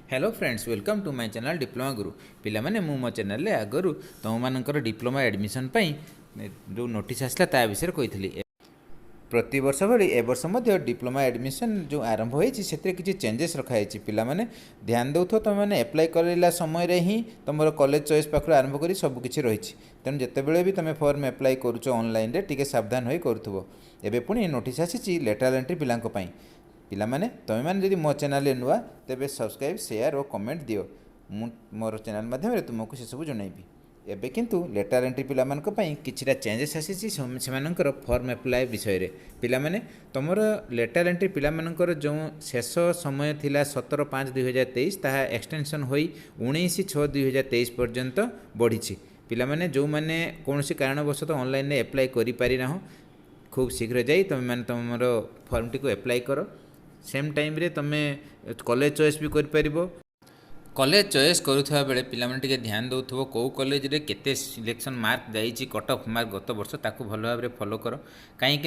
Hello friends welcome to my channel diploma guru पिला माने मु मो चैनल आगु तुम मानकर डिप्लोमा एडमिशन जो नोटिस आसला ता विषय कही प्रति वर्ष भली ए वर्ष डिप्लोमा एडमिशन जो आरंभ होती से किसी चेंजेस रखाई पिला माने ध्यान दौ तुम मैंने एप्लाय करला समय ही तुम कॉलेज चॉइस पाखर आरंभ कर सबकि रही तेणु जितेबाला भी तुम फॉर्म एप्लाय करुच ऑनलाइन रे टिके सावधान हो करूथबो एबे पुणी नोटिस आसी लेटरल एंट्री पिलांक पई पिला माने तुम मैंने जब मो चैनल नुआ तेरे सब्सक्राइब शेयर और कमेंट दियो मोर चैनल माध्यम तुमको से सब जनइबी एबे किंतु लेटर एंट्री पिला मानक पई किछिटा चेंजेस आसी सेमानकर फॉर्म एप्लाय विषय रे पिला माने तुमर लेटर एंट्री पिला मानकर जो शेष समय थिला 17/5/2023 ताहा एक्सटेंशन होई 19/6/2023 पर्यंत बढ़ी पिला माने जो माने कोनोसी कारणवशत ऑनलाइन रे एप्लाय करि पारि ना खूब शीघ्र जाई तुम माने तुमर फॉर्म टी को एप्लाय करो सेम टाइम रे तुमे कॉलेज चॉइस भी कर कॉलेज चॉइस करुवा बेले पिला टे ध्यान दौथो कौ कॉलेज रे केते सिलेक्शन मार्क जाइए कट ऑफ मार्क गत वर्ष ताकू भल भाव में फॉलो कर कहीं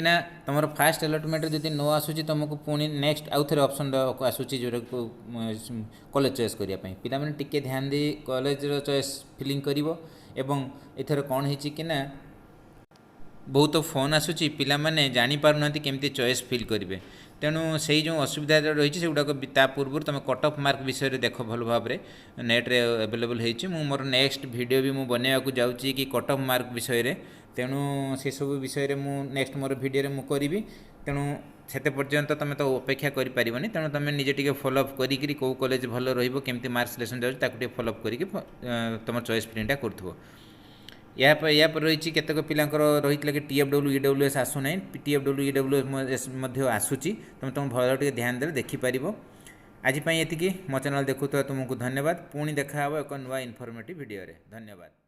तुम फास्ट अलॉटमेंट जब न आसूँ तुमको पुणी नेक्स्ट आउ थे ऑप्शन आसूँ जो कॉलेज चॉइस करने पिला टे ध्यान दे कॉलेज चॉइस फिलिंग कर एथर कौन है बहुत फोन आसूँ पिला माने जानी पारना केमती चॉइस फिल करेंगे तेणु से जो असुविधा रही है गुड़ाक पूर्व तुम कट ऑफ मार्क विषय देख भल भाव में नेट्रे अवेलेबल हो मोर नेक्स्ट वीडियो भी बनवाक जाऊँगी कि कट ऑफ मार्क विषय रे तेणु से सब विषय मु नेक्स्ट मोर वीडियो मु करी तेणु से पर्यंत तुम तो अपेक्षा कर तेणु तुम निजे टे फॉलोअप करी कौ कॉलेज भल रमती मार्क सिलेक्शन जाऊँगी फॉलोअप कर तुम चॉइस फिलिंगटा कर या पर रही केतक पिलांकर रही कि TFW EWS आसूना TFW EWS आसूची तुम भल टे ध्यान दे देखिपार आज ये मो चैनल देखुवा तुमको धन्यवाद पुणी देखा एक नुआ इनफॉर्मेटिव वीडियो रे धन्यवाद।